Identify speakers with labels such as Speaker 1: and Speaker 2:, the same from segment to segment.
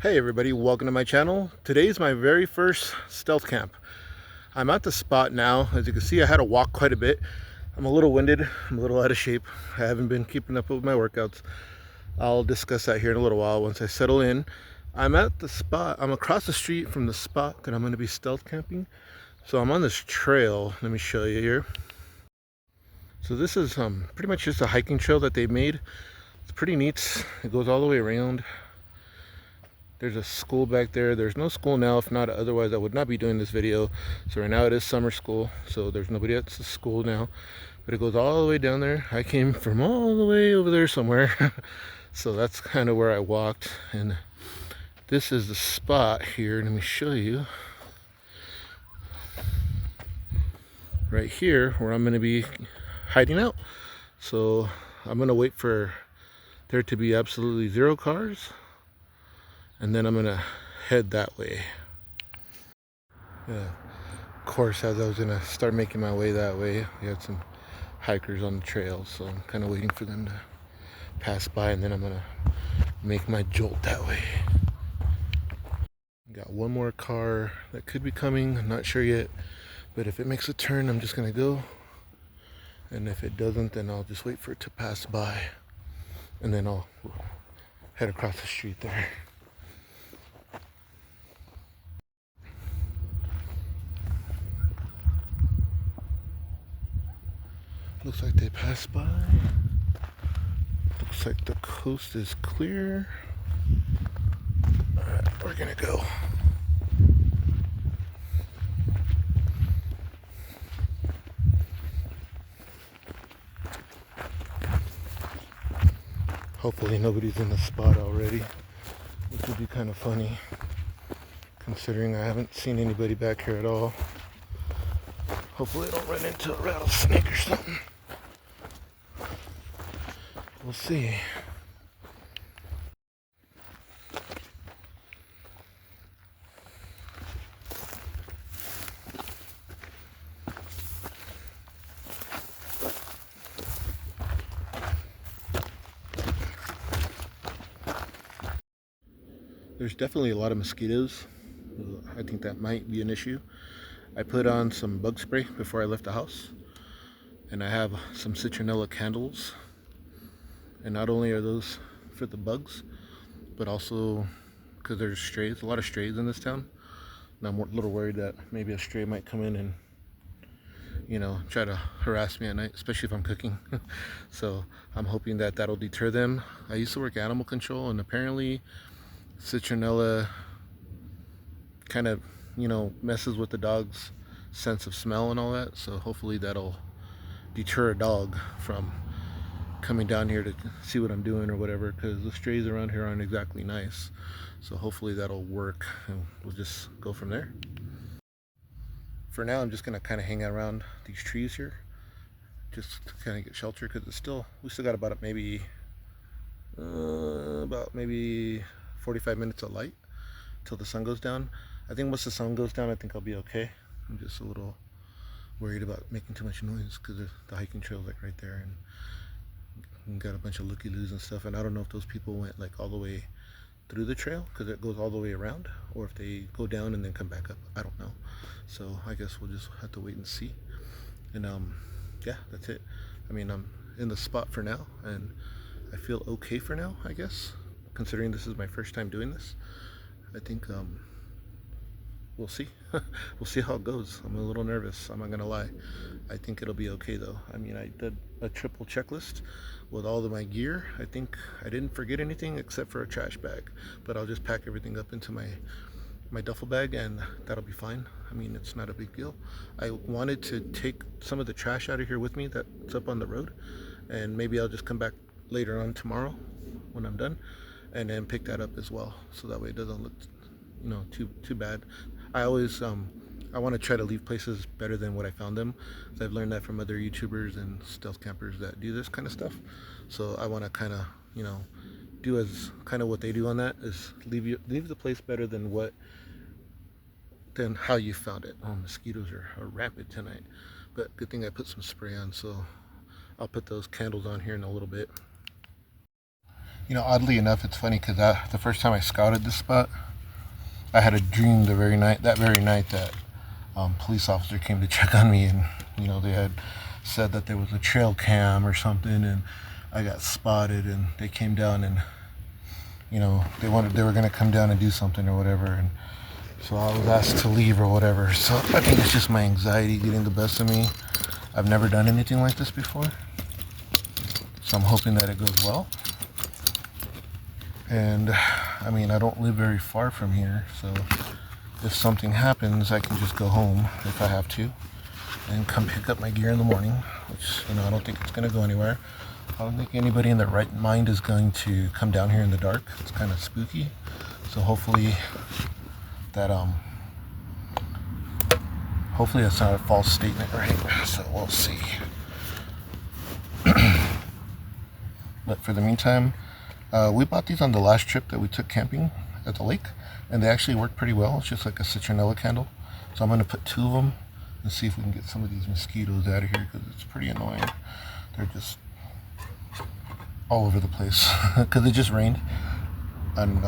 Speaker 1: Hey everybody, welcome to my channel. Today's my very first stealth camp. I'm at the spot now. As you can see, I had to walk quite a bit. I'm a little winded, I'm a little out of shape. I haven't been keeping up with my workouts. I'll discuss that here in a little while once I settle in. I'm at the spot, I'm across the street from the spot that I'm going to be stealth camping. So I'm on this trail, let me show you here. So this is pretty much just a hiking trail that they made. It's pretty neat. It goes all the way around. There's a school back there. There's no school now. If not, otherwise I would not be doing this video. So right now it is summer school, so there's nobody at the school now. But it goes all the way down there. I came from all the way over there somewhere. So that's kind of where I walked. And this is the spot here. Let me show you. Right here where I'm going to be hiding out. So I'm going to wait for there to be absolutely zero cars. And then I'm gonna head that way. Yeah, of course, as I was gonna start making my way that way, we had some hikers on the trail, so I'm kind of waiting for them to pass by, and then I'm gonna make my jolt that way. Got one more car that could be coming, I'm not sure yet, but if it makes a turn, I'm just gonna go, and if it doesn't, then I'll just wait for it to pass by, and then I'll head across the street there. Looks like they passed by. Looks like the coast is clear. Alright, we're gonna go. Hopefully nobody's in the spot already, which would be kind of funny, considering I haven't seen anybody back here at all. Hopefully I don't run into a rattlesnake or something. We'll see. There's definitely a lot of mosquitoes. I think that might be an issue. I put on some bug spray before I left the house, and I have some citronella candles. And not only are those for the bugs, but also because there's strays, a lot of strays in this town. And I'm a little worried that maybe a stray might come in and, you know, try to harass me at night, especially if I'm cooking. So I'm hoping that that'll deter them. I used to work animal control, and apparently citronella kind of, you know, messes with the dog's sense of smell and all that. So hopefully that'll deter a dog from coming down here to see what I'm doing or whatever, because the strays around here aren't exactly nice. So hopefully that'll work, and we'll just go from there. For now, I'm just gonna kind of hang out around these trees here, just to kind of get shelter, because we still got about maybe 45 minutes of light till the sun goes down. I think once the sun goes down, I think I'll be okay. I'm just a little worried about making too much noise, because the hiking trail is like right there, and got a bunch of looky-loos and stuff, and I don't know if those people went like all the way through the trail, because it goes all the way around, or if they go down and then come back up. I don't know. So I guess we'll just have to wait and see. And yeah, that's it. I mean, I'm in the spot for now, and I feel okay for now, I guess, considering this is my first time doing this. I think we'll see. We'll see how it goes. I'm a little nervous, I'm not gonna lie. I think it'll be okay though. I mean, I did a triple checklist with all of my gear. I think I didn't forget anything except for a trash bag, but I'll just pack everything up into my duffel bag, and that'll be fine. I mean, it's not a big deal. I wanted to take some of the trash out of here with me that's up on the road, and maybe I'll just come back later on tomorrow when I'm done and then pick that up as well, so that way it doesn't look, you know, too bad. I always I want to try to leave places better than what I found them. So I've learned that from other YouTubers and stealth campers that do this kind of stuff. So I want to kind of, you know, do as kind of what they do on that, is leave the place better than how you found it. Oh, mosquitoes are rampant tonight, but good thing I put some spray on. So I'll put those candles on here in a little bit. You know, oddly enough, it's funny because the first time I scouted this spot, I had a dream that very night that police officer came to check on me, and you know, they had said that there was a trail cam or something, and I got spotted, and they came down, and you know, they were gonna come down and do something or whatever, and so I was asked to leave or whatever. So I think it's just my anxiety getting the best of me. I've never done anything like this before, so I'm hoping that it goes well. And I mean, I don't live very far from here, so if something happens, I can just go home if I have to and come pick up my gear in the morning, which, you know, I don't think it's going to go anywhere. I don't think anybody in their right mind is going to come down here in the dark. It's kind of spooky. So hopefully that's not a false statement, right? So we'll see. But for the meantime, we bought these on the last trip that we took camping at the lake, and they actually work pretty well. It's just like a citronella candle. So I'm going to put 2 of them and see if we can get some of these mosquitoes out of here, because it's pretty annoying. They're just all over the place because it just rained, and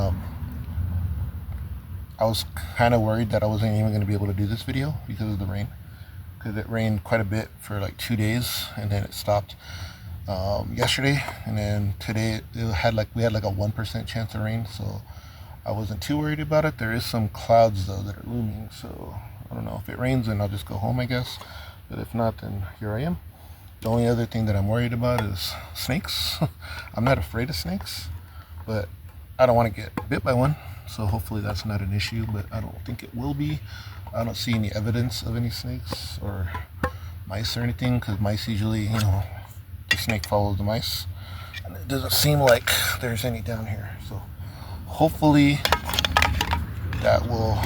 Speaker 1: I was kind of worried that I wasn't even going to be able to do this video because of the rain, because it rained quite a bit for like 2 days, and then it stopped yesterday, and then today we had like a 1% chance of rain, so I wasn't too worried about it. There is some clouds though that are looming, so I don't know. If it rains, then I'll just go home, I guess, but if not, then here I am. The only other thing that I'm worried about is snakes. I'm not afraid of snakes, but I don't want to get bit by one, so hopefully that's not an issue, but I don't think it will be. I don't see any evidence of any snakes or mice or anything, because mice usually, you know, the snake follows the mice, and it doesn't seem like there's any down here, so hopefully that will...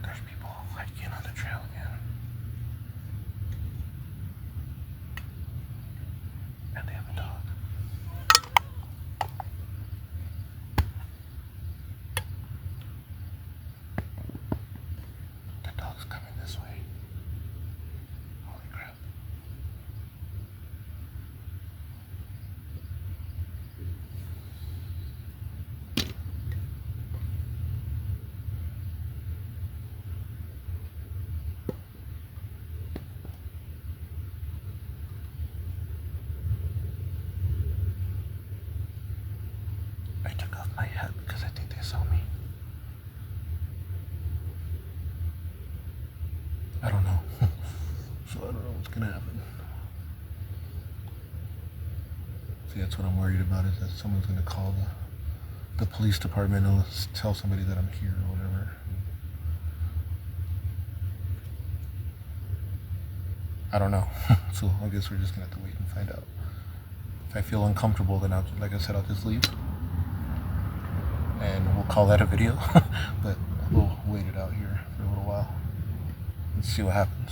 Speaker 1: There's people hiking on the trail again, and they have a dog. The dog's coming this way. Holy crap. I took off my hat because I think they saw me. I don't know. So I don't know what's gonna happen. See, that's what I'm worried about, is that someone's gonna call the police department and tell somebody that I'm here or whatever. I don't know. So I guess we're just gonna have to wait and find out. If I feel uncomfortable, then like I said, I'll just leave, and we'll call that a video. But we'll wait it out here for a little while and see what happens.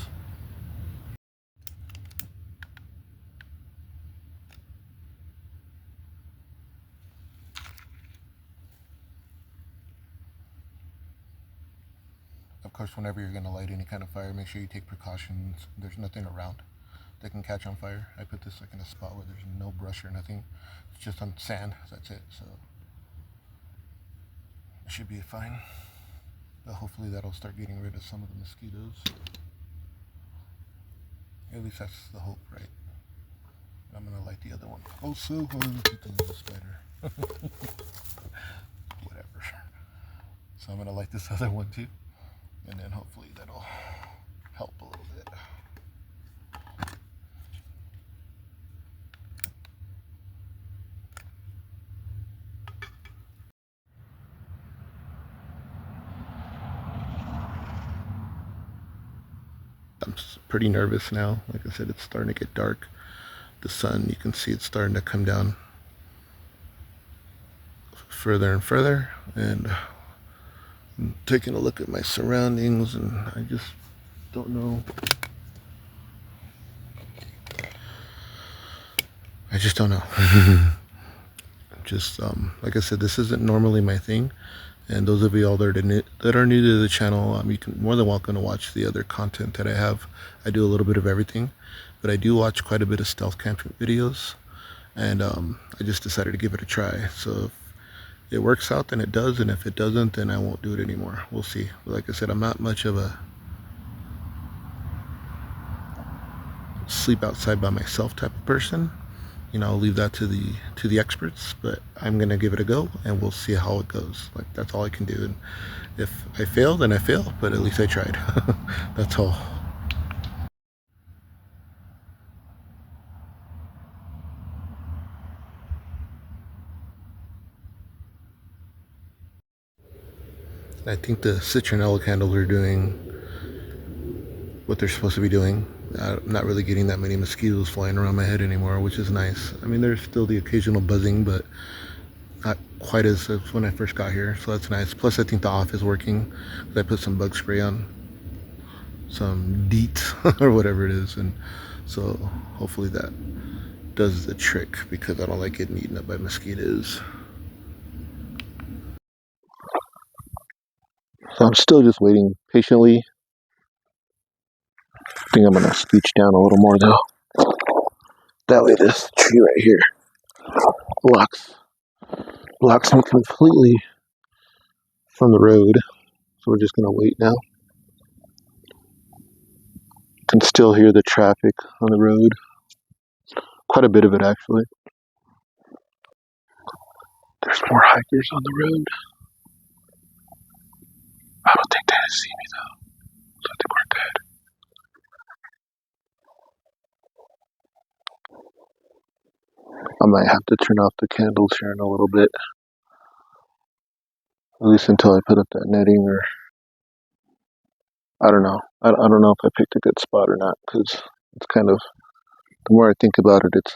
Speaker 1: Of course, whenever you're going to light any kind of fire, make sure you take precautions. There's nothing around that can catch on fire. I put this like in a spot where there's no brush or nothing. It's just on sand. That's it. So it should be fine. But hopefully that'll start getting rid of some of the mosquitoes. At least that's the hope, right? I'm going to light the other one. Oh, so look at the spider. Whatever. So I'm going to light this other one too, and then hopefully that'll help a little bit. I'm pretty nervous now. Like I said, it's starting to get dark. The sun, you can see it's starting to come down further and further, and I'm taking a look at my surroundings, and I just don't know. I just don't know. Just like I said, this isn't normally my thing, and those of you all that are new to the channel, you can more than welcome to watch the other content that I have. I do a little bit of everything, but I do watch quite a bit of stealth camping videos, and I just decided to give it a try. So if it works out, then it does, and if it doesn't, then I won't do it anymore. We'll see. But like I said, I'm not much of a sleep outside by myself type of person. I'll leave that to the experts, but I'm gonna give it a go, and we'll see how it goes. Like, that's all I can do, and if I fail, then I fail, but at least I tried. That's all. I think the citronella candles are doing what they're supposed to be doing. I'm not really getting that many mosquitoes flying around my head anymore, which is nice. I mean, there's still the occasional buzzing, but not quite as when I first got here, so that's nice. Plus, I think the off is working. I put some bug spray on, some DEET or whatever it is, and so hopefully that does the trick, because I don't like getting eaten up by mosquitoes. So I'm still just waiting patiently. I think I'm gonna scooch down a little more though. That way this tree right here blocks me completely from the road. So we're just gonna wait now. Can still hear the traffic on the road. Quite a bit of it actually. There's more hikers on the road. I don't think they see me though. So I think we're good. I might have to turn off the candles here in a little bit. At least until I put up that netting, or I don't know. I don't know if I picked a good spot or not, because it's kind of, the more I think about it, it's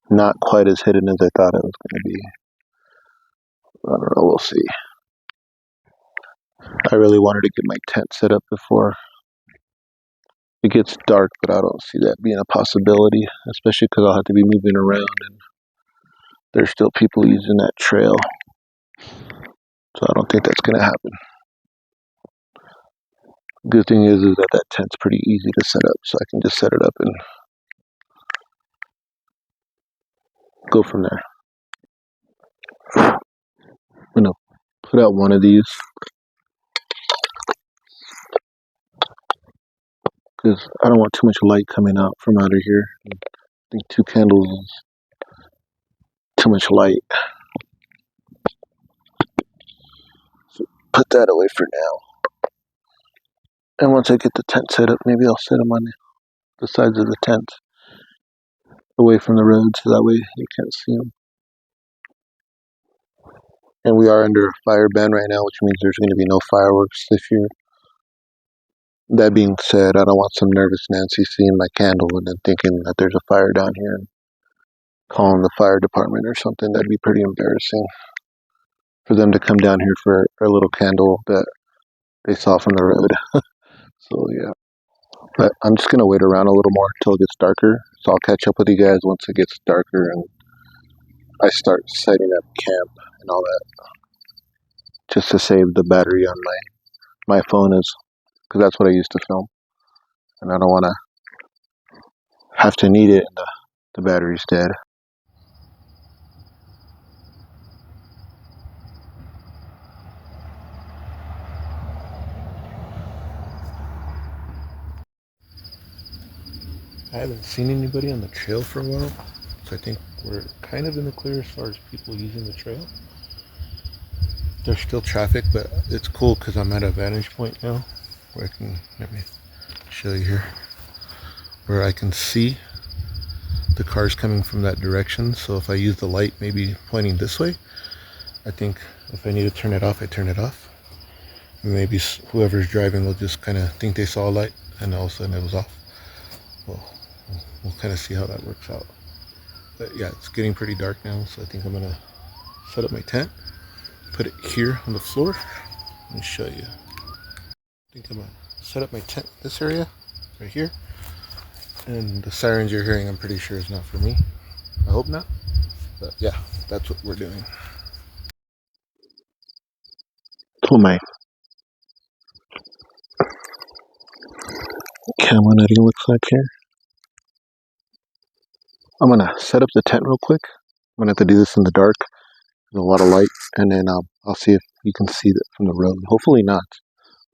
Speaker 1: not quite as hidden as I thought it was going to be. I don't know, we'll see. I really wanted to get my tent set up before it gets dark, but I don't see that being a possibility, especially because I'll have to be moving around, and there's still people using that trail. So I don't think that's going to happen. Good thing is that tent's pretty easy to set up, so I can just set it up and go from there. I'm gonna put out one of these because I don't want too much light coming out from out of here. I think 2 candles is too much light. So put that away for now. And once I get the tent set up, maybe I'll set them on the sides of the tent, away from the road, so that way you can't see them. And we are under a fire ban right now, which means there's going to be no fireworks this year. That being said, I don't want some nervous Nancy seeing my candle and then thinking that there's a fire down here and calling the fire department or something. That'd be pretty embarrassing for them to come down here for a little candle that they saw from the road. So yeah, but I'm just gonna wait around a little more until it gets darker. So I'll catch up with you guys once it gets darker and I start setting up camp and all that, just to save the battery on my phone, is because that's what I used to film, and I don't want to have to need it and the battery's dead. I haven't seen anybody on the trail for a while, so I think we're kind of in the clear as far as people using the trail. There's still traffic, but it's cool because I'm at a vantage point now where I can, let me show you here, where I can see the cars coming from that direction. So if I use the light maybe pointing this way, I think if I need to turn it off, I turn it off. And maybe whoever's driving will just kind of think they saw a light and all of a sudden it was off. Well, we'll kind of see how that works out. But yeah, it's getting pretty dark now, so I think I'm gonna set up my tent, put it here on the floor. Let me show you. I think I'm gonna set up my tent this area right here. And the sirens you're hearing, I'm pretty sure is not for me. I hope not. But yeah, that's what we're doing. That's what my camera netting looks like here. I'm gonna set up the tent real quick. I'm gonna have to do this in the dark. There's a lot of light, and then I'll see if you can see that from the road. Hopefully not.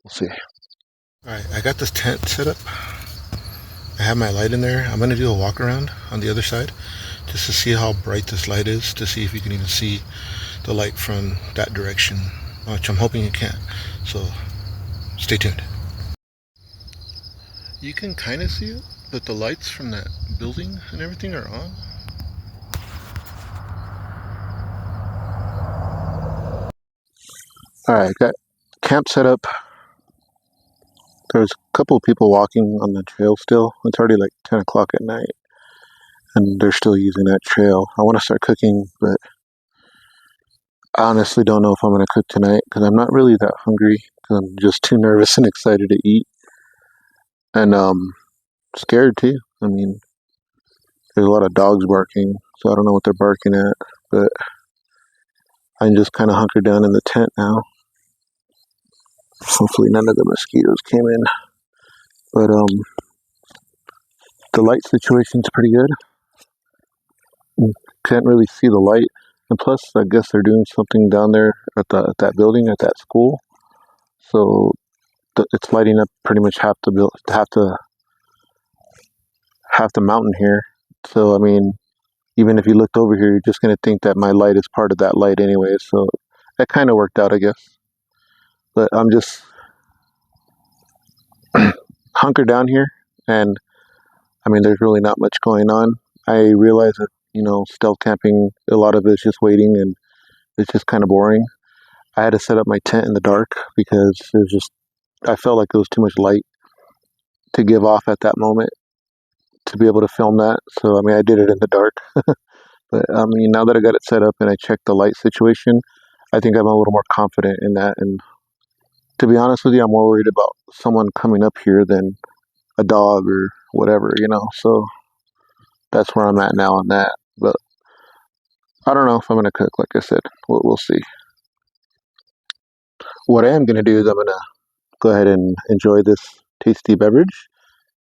Speaker 1: We'll see. Alright, I got this tent set up. I have my light in there. I'm gonna do a walk around on the other side just to see how bright this light is, to see if you can even see the light from that direction, which I'm hoping you can. So stay tuned. You can kind of see it, but the lights from that building and everything are on. Alright, got camp set up. There's a couple of people walking on the trail still. It's already like 10 o'clock at night, and they're still using that trail. I want to start cooking, but I honestly don't know if I'm going to cook tonight because I'm not really that hungry. Because I'm just too nervous and excited to eat. And scared too. I mean, there's a lot of dogs barking, so I don't know what they're barking at. But I'm just kind of hunkered down in the tent now. Hopefully none of the mosquitoes came in. But the light situation's pretty good. Can't really see the light. And plus, I guess they're doing something down there at that building, at that school. So it's lighting up pretty much half the mountain here. So I mean, even if you looked over here, you're just gonna think that my light is part of that light anyway. So that kind of worked out, I guess. But I'm just hunkered down here, and I mean, there's really not much going on. I realize that stealth camping, a lot of it is just waiting, and it's just kind of boring. I had to set up my tent in the dark because I felt like it was too much light to give off at that moment to be able to film that. So I mean, I did it in the dark. But I mean, now that I got it set up and I checked the light situation, I think I'm a little more confident in that. And to be honest with you, I'm more worried about someone coming up here than a dog or whatever, So that's where I'm at now on that. But I don't know if I'm going to cook, like I said. We'll see. What I am going to do is I'm going to go ahead and enjoy this tasty beverage.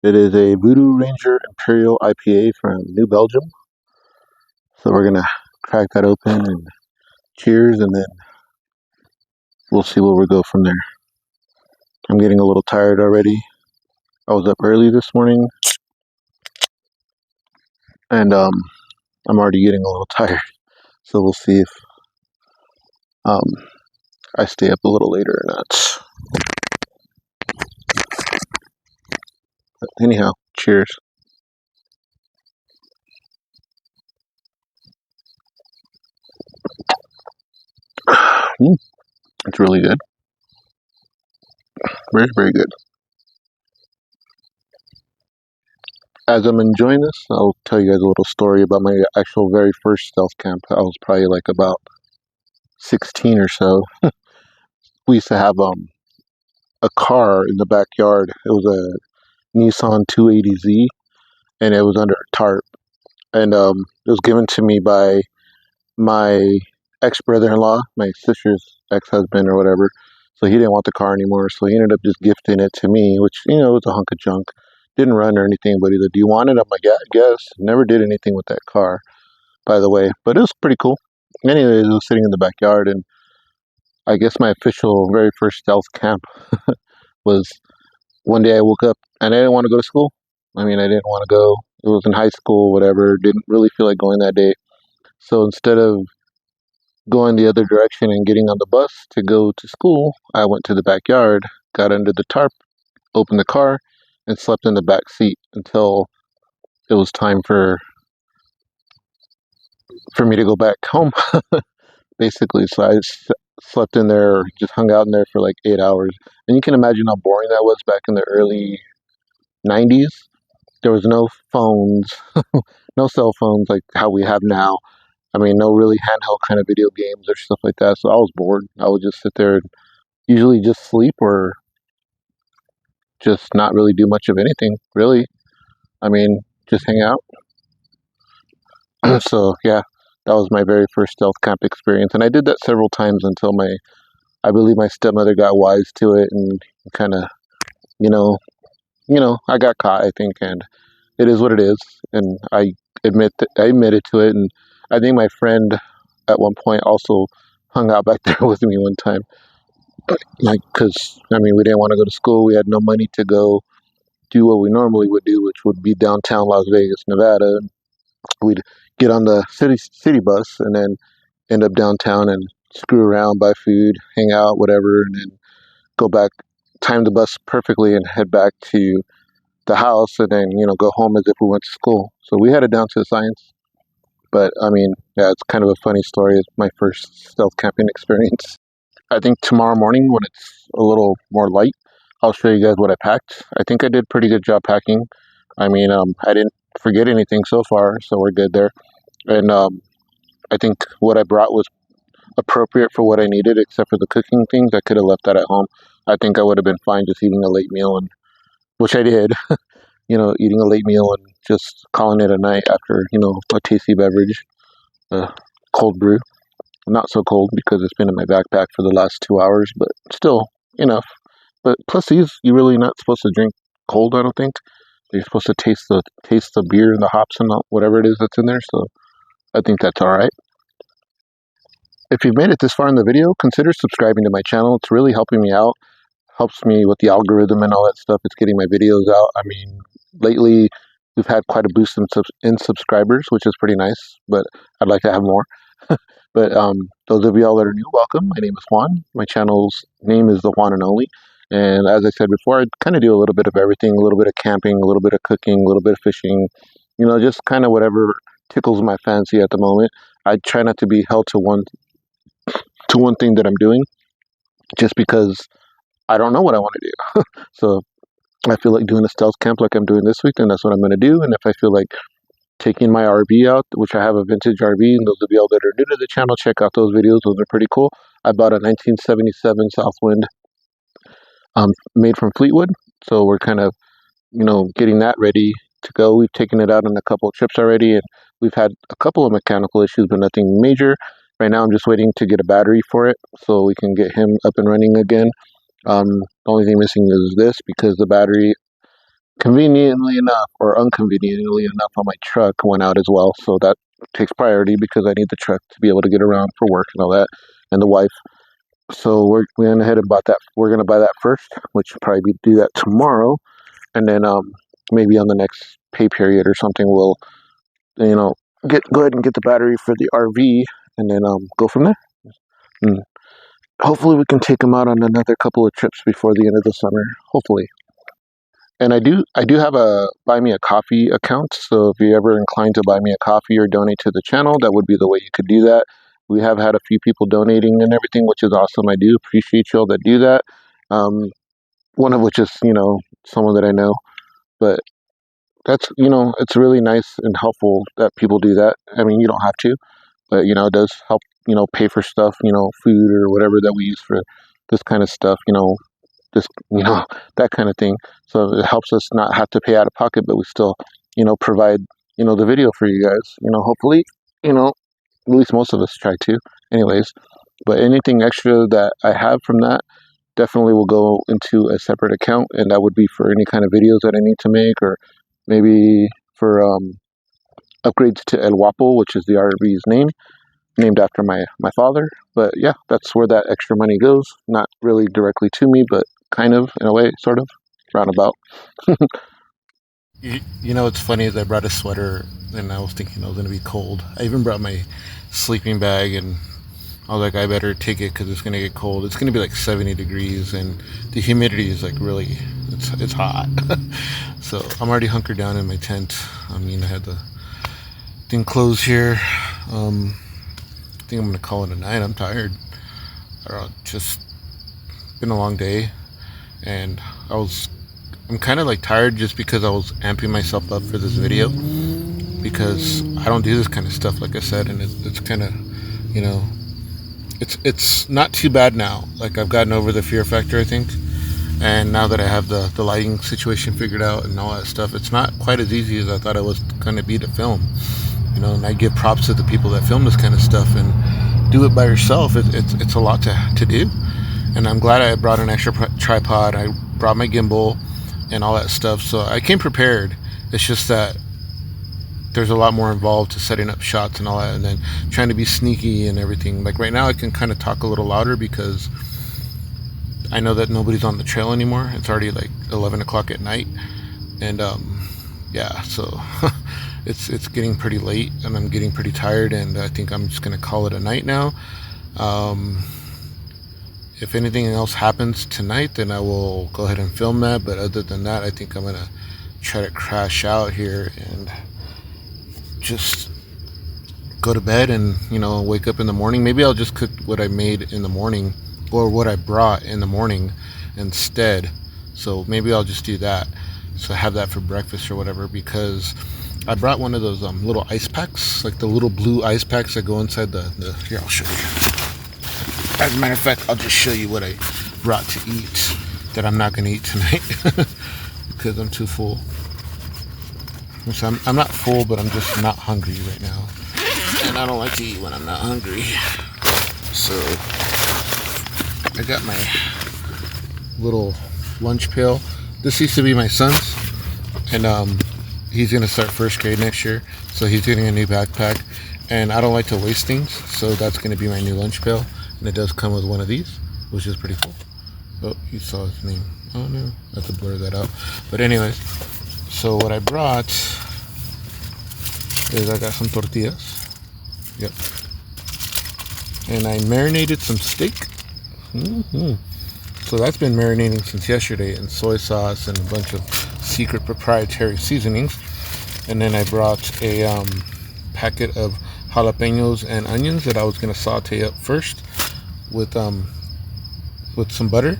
Speaker 1: It is a Voodoo Ranger Imperial IPA from New Belgium. So we're going to crack that open and cheers, and then we'll see where we go from there. I'm getting a little tired already. I was up early this morning, and I'm already getting a little tired. So we'll see if I stay up a little later or not. But anyhow, cheers. It's really good. Very, very good. As I'm enjoying this, I'll tell you guys a little story about my actual very first stealth camp. I was probably like about 16 or so. We used to have a car in the backyard. It was a Nissan 280Z, and it was under a tarp. And it was given to me by my ex-brother-in-law, my sister's ex-husband or whatever. So he didn't want the car anymore, so he ended up just gifting it to me, which, it was a hunk of junk. Didn't run or anything, but he's like, do you want it? I'm like, yeah, I guess. Never did anything with that car, by the way, but it was pretty cool. Anyways, it was sitting in the backyard, and I guess my official very first stealth camp was one day I woke up and I didn't want to go to school. I mean, I didn't want to go. It was in high school, whatever. Didn't really feel like going that day. So instead of going the other direction and getting on the bus to go to school, I went to the backyard, got under the tarp, opened the car, and slept in the back seat until it was time for me to go back home, basically. So I slept in there, just hung out in there for like 8 hours. And you can imagine how boring that was back in the early 90s. There was no phones, no cell phones like how we have now. I mean, no really handheld kind of video games or stuff like that. So I was bored. I would just sit there and usually just sleep or just not really do much of anything, really. I mean, just hang out. So, yeah, that was my very first stealth camp experience. And I did that several times until I believe my stepmother got wise to it and kind of, I got caught, I think, and it is what it is. And I I admitted to it, and I think my friend at one point also hung out back there with me one time, like because I mean we didn't want to go to school, we had no money to go do what we normally would do, which would be downtown Las Vegas, Nevada. We'd get on the city bus and then end up downtown and screw around, buy food, hang out, whatever, and then go back, time the bus perfectly, and head back to the house, and then go home as if we went to school. So we had it down to a science. But I mean, yeah, it's kind of a funny story. It's my first stealth camping experience. I think tomorrow morning when it's a little more light, I'll show you guys what I packed. I think I did a pretty good job packing. I mean, I didn't forget anything so far, so we're good there. And I think what I brought was appropriate for what I needed, except for the cooking things. I could have left that at home. I think I would have been fine just eating a late meal, and which I did. Eating a late meal and just calling it a night after a tasty beverage, cold brew. Not so cold because it's been in my backpack for the last 2 hours, but still enough. But plus, these you're really not supposed to drink cold. I don't think you're supposed to taste the beer and the hops and whatever it is that's in there. So I think that's all right. If you've made it this far in the video, consider subscribing to my channel. It's really helping me out. Helps me with the algorithm and all that stuff. It's getting my videos out. I mean, lately we've had quite a boost in subscribers, which is pretty nice, but I'd like to have more. But those of y'all that are new, welcome. My name is Juan. My channel's name is The-Juan-and-only. And as I said before, I kind of do a little bit of everything, a little bit of camping, a little bit of cooking, a little bit of fishing, just kind of whatever tickles my fancy at the moment. I try not to be held to one thing that I'm doing, just because I don't know what I want to do. So I feel like doing a stealth camp like I'm doing this week, and that's what I'm going to do. And if I feel like taking my RV out, which I have a vintage RV, and those of y'all that are new to the channel, check out those videos. Those are pretty cool. I bought a 1977 Southwind made from Fleetwood. So we're kind of, getting that ready to go. We've taken it out on a couple of trips already, and we've had a couple of mechanical issues, but nothing major. Right now I'm just waiting to get a battery for it so we can get him up and running again. The only thing missing is this, because the battery, conveniently enough or inconveniently enough, on my truck went out as well. So that takes priority because I need the truck to be able to get around for work and all that, and the wife. So we went ahead and bought that. We're going to buy that first, which will probably do that tomorrow. And then maybe on the next pay period or something, we'll, go ahead and get the battery for the RV, and then go from there. And hopefully we can take them out on another couple of trips before the end of the summer. Hopefully. And I do have a Buy Me a Coffee account, so if you're ever inclined to buy me a coffee or donate to the channel, that would be the way you could do that. We have had a few people donating and everything, which is awesome. I do appreciate y'all that do that. One of which is, someone that I know. But that's, it's really nice and helpful that people do that. I mean, you don't have to, but, it does help, pay for stuff, food or whatever that we use for this kind of stuff, this, that kind of thing. So it helps us not have to pay out of pocket, but we still, provide, the video for you guys. Hopefully, at least most of us try to. Anyways, but anything extra that I have from that definitely will go into a separate account, and that would be for any kind of videos that I need to make, or maybe for upgrades to El Guapo, which is the RV's name, named after my father. But yeah, that's where that extra money goes. Not really directly to me, but kind of, in a way, sort of, roundabout. What's funny is I brought a sweater, and I was thinking I was going to be cold. I even brought my sleeping bag, and I was like, I better take it because it's going to get cold. It's going to be like 70 degrees, and the humidity is like really, it's hot. So I'm already hunkered down in my tent. I mean, I had the thing closed here. I think I'm going to call it a night. I'm tired. Just been a long day, and I'm kind of like tired just because I was amping myself up for this video, because I don't do this kind of stuff, like I said, and it's kind of, it's not too bad now. Like, I've gotten over the fear factor, I think, and now that I have the lighting situation figured out and all that stuff, it's not quite as easy as I thought it was going to be to film. And I give props to the people that film this kind of stuff and do it by yourself. It's a lot to do, and I'm glad I brought an extra tripod. I brought my gimbal and all that stuff, so I came prepared. It's just that there's a lot more involved to setting up shots and all that, and then trying to be sneaky and everything. Like right now I can kind of talk a little louder because I know that nobody's on the trail anymore. It's already like 11 o'clock at night, and yeah, so it's getting pretty late and I'm getting pretty tired, and I think I'm just gonna call it a night now. If anything else happens tonight, then I will go ahead and film that, but other than that, I think I'm gonna try to crash out here and just go to bed and, you know, wake up in the morning. Maybe I'll just cook what I made in the morning, or what I brought in the morning instead. So maybe I'll just do that, so I have that for breakfast or whatever, because I brought one of those little ice packs, like the little blue ice packs that go inside the here, I'll show you. As a matter of fact, I'll just show you what I brought to eat that I'm not going to eat tonight because I'm too full. So I'm not full, but I'm just not hungry right now. And I don't like to eat when I'm not hungry. So I got my little lunch pail. This used to be my son's, and he's going to start first grade next year. So he's getting a new backpack. And I don't like to waste things, so that's going to be my new lunch pail. And it does come with one of these, which is pretty cool. Oh, you saw his name. Oh no, I have to blur that out. But anyways, so what I brought is I got some tortillas. Yep. And I marinated some steak. So that's been marinating since yesterday in soy sauce and a bunch of secret proprietary seasonings. And then I brought a packet of jalapenos and onions that I was going to saute up first with some butter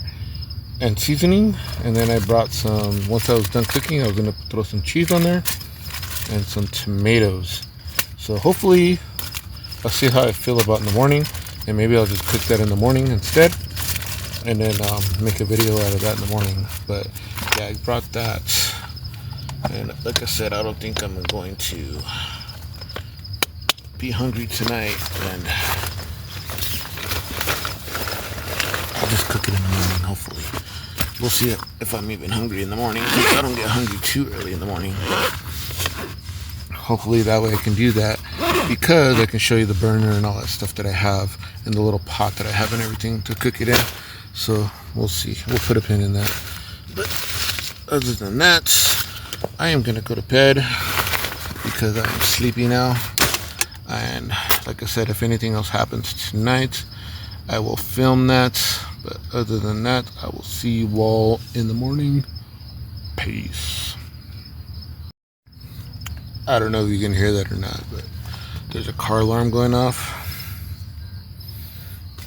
Speaker 1: and seasoning. And then I brought some, once I was done cooking, I was going to throw some cheese on there and some tomatoes. So hopefully I'll see how I feel about in the morning, and maybe I'll just cook that in the morning instead, and then make a video out of that in the morning. But yeah, I brought that, and like I said, I don't think I'm going to be hungry tonight, and I'll just cook it in the morning. Hopefully we'll see if I'm even hungry in the morning, because I don't get hungry too early in the morning. Hopefully that way I can do that, because I can show you the burner and all that stuff that I have, and the little pot that I have and everything to cook it in. So we'll see. We'll put a pin in that. But other than that, I am gonna go to bed because I'm sleepy now. And like I said, if anything else happens tonight, I will film that. But other than that, I will see you all in the morning. Peace. I don't know if you can hear that or not, but there's a car alarm going off.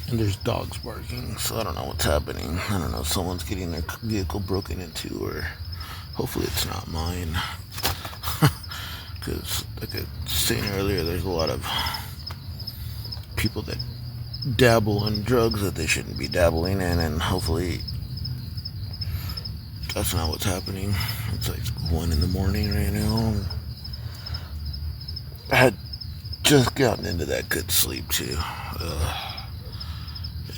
Speaker 1: And there's dogs barking, so I don't know what's happening. I don't know if someone's getting their vehicle broken into, or hopefully it's not mine. Because, like I was saying earlier, there's a lot of people that dabble in drugs that they shouldn't be dabbling in, and hopefully that's not what's happening. It's like 1 in the morning right now. I had just gotten into that good sleep too.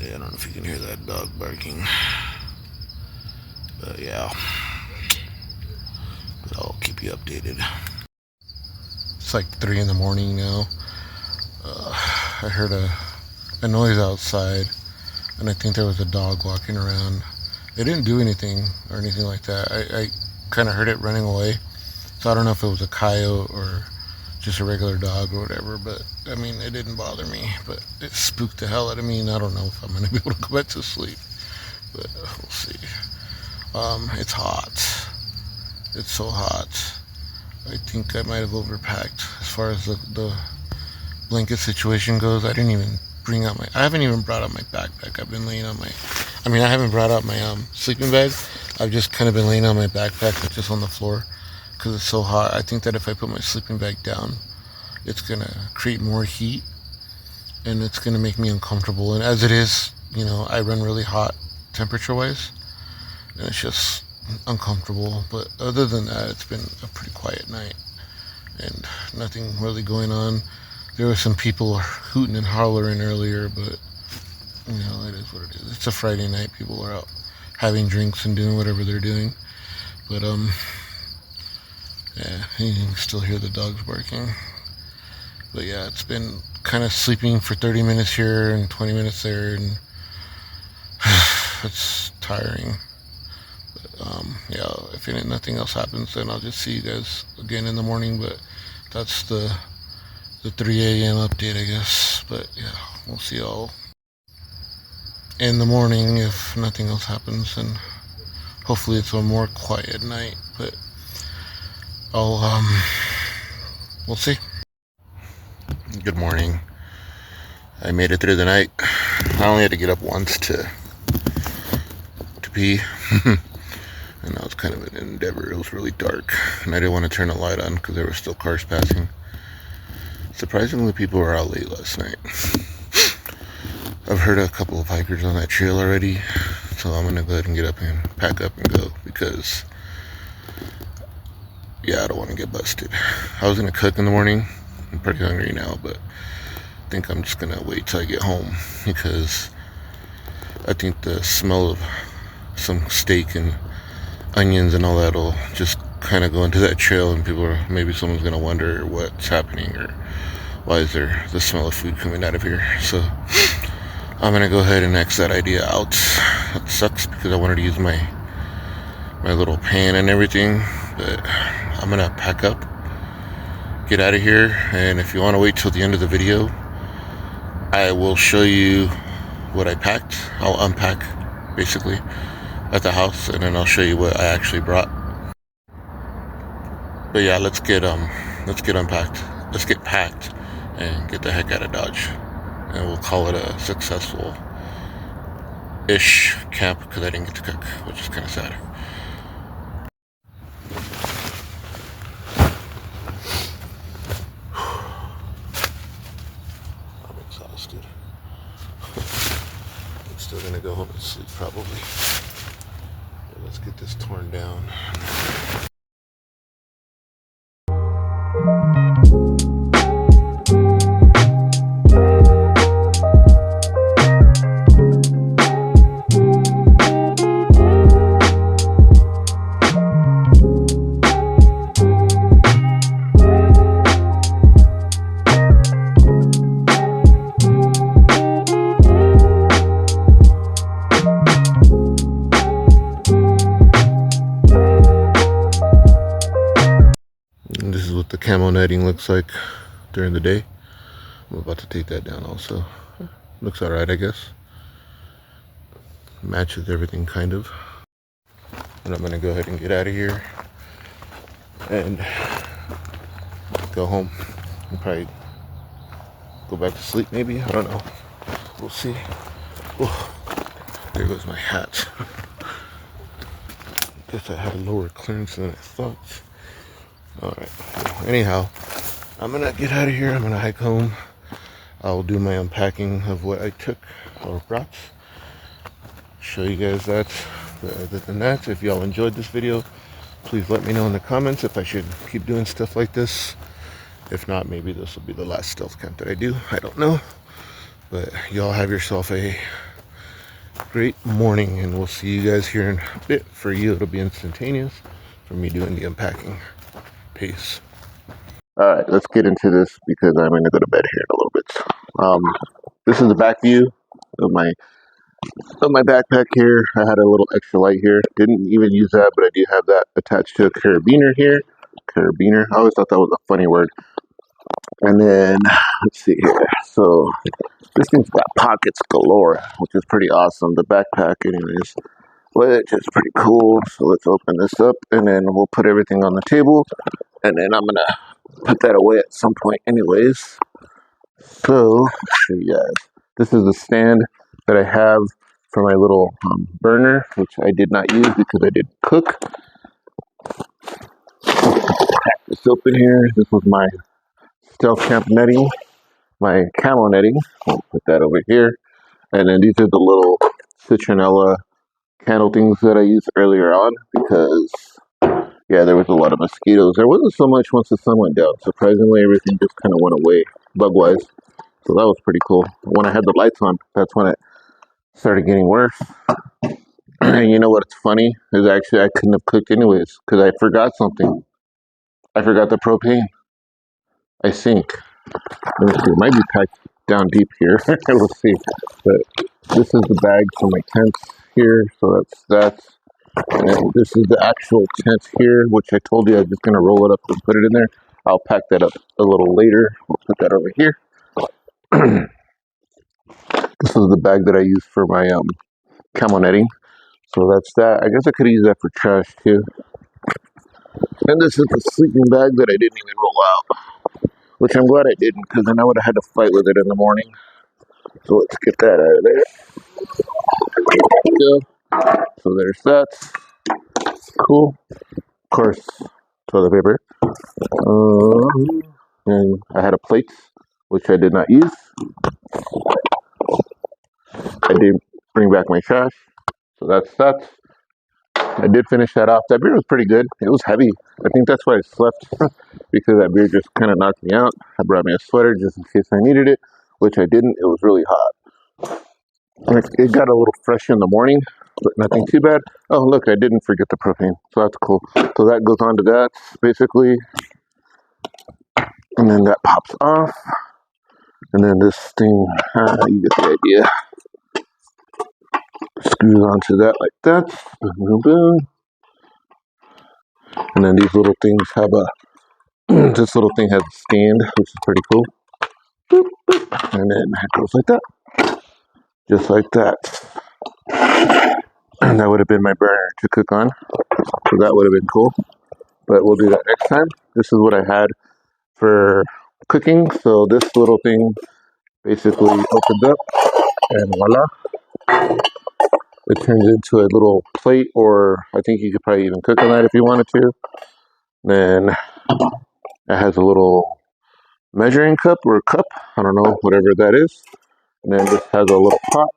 Speaker 1: Yeah, I don't know if you can hear that dog barking. But yeah. But I'll keep you updated. It's like 3 in the morning now. I heard a noise outside, and I think there was a dog walking around. It didn't do anything or anything like that. I kind of heard it running away. So I don't know if it was a coyote or just a regular dog or whatever, but I mean, it didn't bother me, but it spooked the hell out of me, and I don't know if I'm gonna be able to go back to sleep, but we'll see. It's hot. It's so hot. I think I might have overpacked as far as the blanket situation goes. I didn't even bring out I haven't even brought out my backpack. I've been laying on I haven't brought out my sleeping bag. I've just kind of been laying on my backpack, like just on the floor, because it's so hot. I think that if I put my sleeping bag down, it's gonna create more heat, and it's gonna make me uncomfortable. And as it is, you know, I run really hot temperature wise, and it's just uncomfortable. But other than that, it's been a pretty quiet night, and nothing really going on. There were some people hooting and hollering earlier, but you know, it is what it is. It's a Friday night. People are out having drinks and doing whatever they're doing. But Yeah, you can still hear the dogs barking. But yeah, it's been kind of sleeping for 30 minutes here and 20 minutes there, and it's tiring. Yeah, if nothing else happens, then I'll just see you guys again in the morning. But that's the 3 a.m. update, I guess. But yeah, we'll see y'all in the morning if nothing else happens, and hopefully it's a more quiet night. But I'll we'll see. Good morning. I made it through the night. I only had to get up once to pee. And that was kind of an endeavor. It was really dark, and I didn't want to turn the light on because there were still cars passing. Surprisingly, people were out late last night. I've heard a couple of hikers on that trail already, so I'm gonna go ahead and get up and pack up and go because, yeah, I don't want to get busted. I was gonna cook in the morning. I'm pretty hungry now, but I think I'm just gonna wait till I get home because I think the smell of some steak and onions and all that will just kind of go into that trail, and maybe someone's gonna wonder what's happening or why is there the smell of food coming out of here. So I'm gonna go ahead and X that idea out. That sucks because I wanted to use my little pan and everything, but I'm gonna pack up, get out of here, and if you want to wait till the end of the video, I will show you what I packed. I'll unpack basically at the house, and then I'll show you what I actually brought. But yeah, let's get unpacked. Let's get packed and get the heck out of Dodge. And we'll call it a successful-ish camp because I didn't get to cook, which is kind of sad. I'm exhausted. I'm still gonna go home and sleep probably. But let's get this torn down. And this is what the camo netting looks like during the day. I'm about to take that down also. Looks alright, I guess. Matches everything kind of. And I'm gonna go ahead and get out of here and go home and probably go back to sleep maybe. I don't know. We'll see. Oh, there goes my hat. Guess I had a lower clearance than I thought. Alright. Anyhow, I'm gonna get out of here. I'm gonna hike home. I'll do my unpacking of what I took or brought. Show you guys that. But other than that, if y'all enjoyed this video, please let me know in the comments if I should keep doing stuff like this. If not, maybe this will be the last stealth camp that I do. I don't know. But y'all have yourself a great morning, and we'll see you guys here in a bit. For you, it'll be instantaneous. For me doing the unpacking. Peace. Alright, let's get into this because I'm going to go to bed here in a little bit. This is the back view of my backpack here. I had a little extra light here. Didn't even use that, but I do have that attached to a carabiner here. Carabiner. I always thought that was a funny word. And then, let's see here. So, this thing's got pockets galore, which is pretty awesome. The backpack, anyways, which is pretty cool. So, let's open this up, and then we'll put everything on the table. And then I'm going to put that away at some point anyways. So, I'll show you guys. This is the stand that I have for my little burner, which I did not use because I did cook. Crack this open here. This was my stealth camp netting, my camo netting. I'll put that over here. And then these are the little citronella candle things that I used earlier on because, yeah, there was a lot of mosquitoes. There wasn't so much once the sun went down. Surprisingly, everything just kind of went away bug-wise. So that was pretty cool. When I had the lights on, that's when it started getting worse. And you know what's funny is actually I couldn't have cooked anyways because I forgot something. I forgot the propane. I think. Let me see. It might be packed down deep here. We'll see. But this is the bag for my tents here. So that's that. And this is the actual tent here, which I told you I was just going to roll it up and put it in there. I'll pack that up a little later. We'll put that over here. This is the bag that I use for my camo netting. So that's that. I guess I could use that for trash too. And this is the sleeping bag that I didn't even roll out, which I'm glad I didn't, because then I would have had to fight with it in the morning. So let's get that out of there. So there's that. Cool. Of course, toilet paper. And I had a plate, which I did not use. I did bring back my trash. So that's that. I did finish that off. That beer was pretty good. It was heavy. I think that's why I slept, because that beer just kind of knocked me out. I brought me a sweater just in case I needed it, which I didn't. It was really hot. And it got a little fresh in the morning, but nothing too bad. Oh, look, I didn't forget the propane. So that's cool. So that goes on to that, basically. And then that pops off. And then this thing, you get the idea. Screws onto that like that. Boom, boom, boom. And then these little things have a, this little thing has a stand, which is pretty cool. Boop, boop. And then it goes like that. Just like that. And that would have been my burner to cook on. So that would have been cool. But we'll do that next time. This is what I had for cooking. So this little thing basically opens up and voila. It turns into a little plate, or I think you could probably even cook on that if you wanted to. Then it has a little measuring cup or cup, I don't know, whatever that is. And then this has a little pot,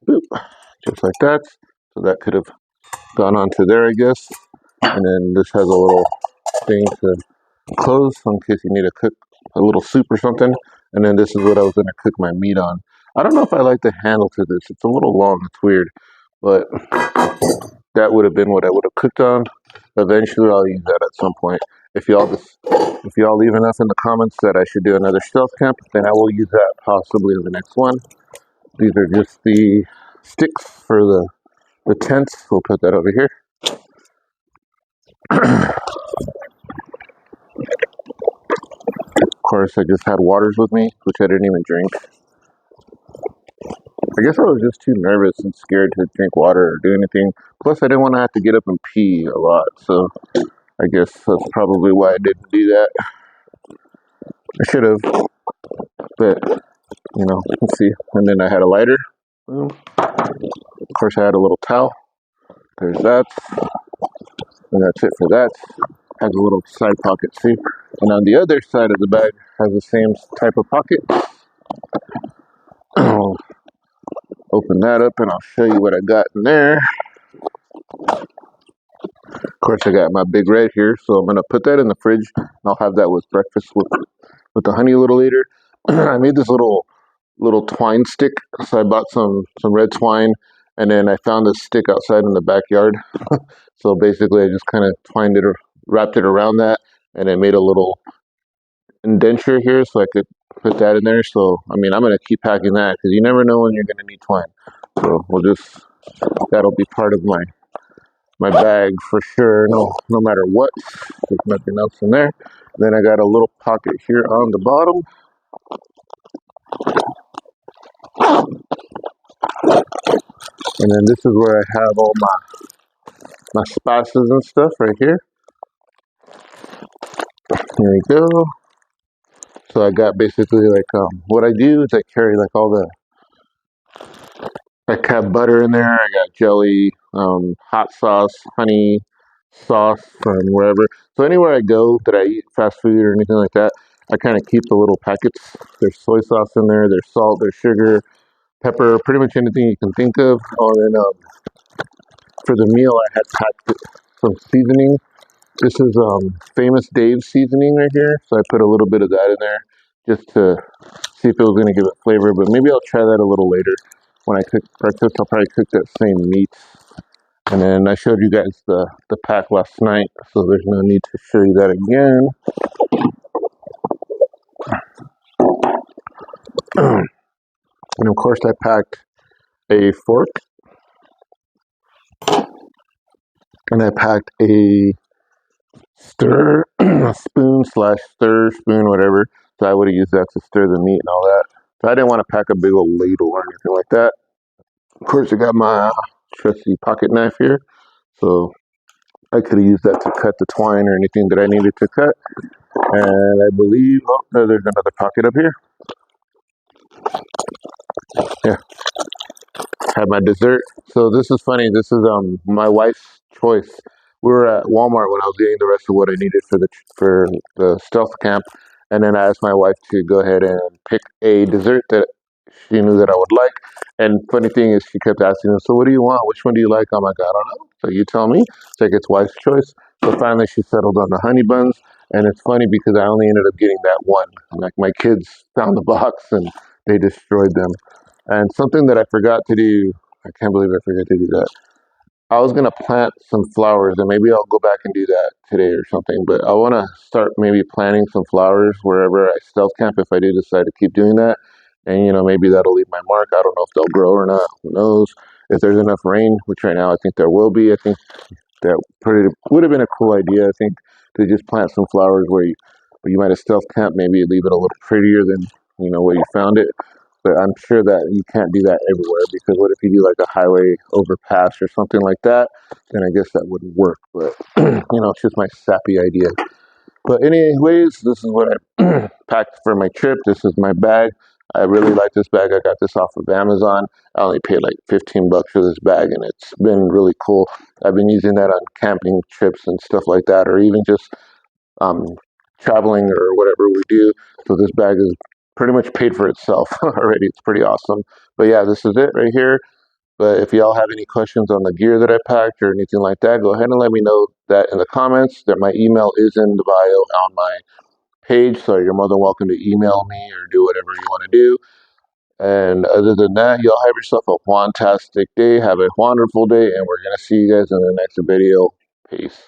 Speaker 1: boop, just like that. So that could have gone onto there, I guess. And then this has a little thing to close in case you need to cook a little soup or something. And then this is what I was going to cook my meat on. I don't know if I like the handle to this. It's a little long. It's weird. But that would have been what I would have cooked on. Eventually, I'll use that at some point. If y'all leave enough in the comments that I should do another stealth camp, then I will use that possibly in the next one. These are just the sticks for the tents. We'll put that over here. Of course, I just had waters with me, which I didn't even drink. I guess I was just too nervous and scared to drink water or do anything. Plus, I didn't want to have to get up and pee a lot. So I guess that's probably why I didn't do that. I should have, but let's see. And then I had a lighter. Boom. Of course, I had a little towel. There's that. And that's it for that. Has a little side pocket, see? And on the other side of the bag has the same type of pocket. I'll open that up and I'll show you what I got in there. Of course, I got my Big Red here, so I'm going to put that in the fridge. And I'll have that with breakfast with the honey a little later. I made this little twine stick. So I bought some red twine, and then I found this stick outside in the backyard. So basically, I just kind of wrapped it around that, and I made a little indenture here so I could put that in there. So, I mean, I'm going to keep packing that because you never know when you're going to need twine. So that'll be part of my bag for sure, no matter what. There's nothing else in there. Then I got a little pocket here on the bottom. And then this is where I have all my spices and stuff right here. Here we go. So I got basically what I do is I carry all I have butter in there. I got jelly, hot sauce, honey, sauce from wherever. So anywhere I go that I eat fast food or anything like that, I kind of keep the little packets. There's soy sauce in there. There's salt. There's sugar, pepper, pretty much anything you can think of. Oh, and then for the meal, I had packed some seasoning. This is Famous Dave's seasoning right here. So I put a little bit of that in there just to see if it was going to give it flavor. But maybe I'll try that a little later. When I cook breakfast, I'll probably cook that same meat. And then I showed you guys the pack last night, so there's no need to show you that again. And of course, I packed a fork, and I packed a stir a spoon slash stir spoon, whatever. So I would have used that to stir the meat and all that. So I didn't want to pack a big old ladle or anything like that. Of course, I got my trusty pocket knife here, so I could have used that to cut the twine or anything that I needed to cut. And I believe, oh, no, there's another pocket up here. Yeah, had my dessert. So this is funny. This is my wife's choice. We were at Walmart when I was getting the rest of what I needed for the stealth camp, and then I asked my wife to go ahead and pick a dessert that she knew that I would like. And funny thing is, she kept asking me, "So what do you want? Which one do you like?" I'm like, "I don't know." So you tell me. It's like it's wife's choice. So finally, she settled on the honey buns, and it's funny because I only ended up getting that one. Like my kids found the box and they destroyed them. And something that I forgot to do, I can't believe I forgot to do that. I was gonna plant some flowers, and maybe I'll go back and do that today or something. But I want to start maybe planting some flowers wherever I stealth camp if I do decide to keep doing that. And maybe that'll leave my mark. I don't know if they'll grow or not. Who knows? If there's enough rain, which right now I think there will be, I think that pretty would have been a cool idea. I think to just plant some flowers where you might have stealth camp, maybe leave it a little prettier than where you found it. But I'm sure that you can't do that everywhere because what if you do like a highway overpass or something like that? Then I guess that wouldn't work. But it's just my sappy idea. But anyways, this is what I packed for my trip. This is my bag. I really like this bag. I got this off of Amazon. I only paid like $15 for this bag, and it's been really cool. I've been using that on camping trips and stuff like that, or even just um, traveling or whatever we do. So this bag is pretty much paid for itself already. It's pretty awesome. But yeah, this is it right here. But if y'all have any questions on the gear that I packed or anything like that, go ahead and let me know that in the comments. That my email is in the bio on my page, so you're more than welcome to email me or do whatever you want to do. And other than that, y'all have yourself a fantastic day. Have a wonderful day, and we're gonna see you guys in the next video. Peace.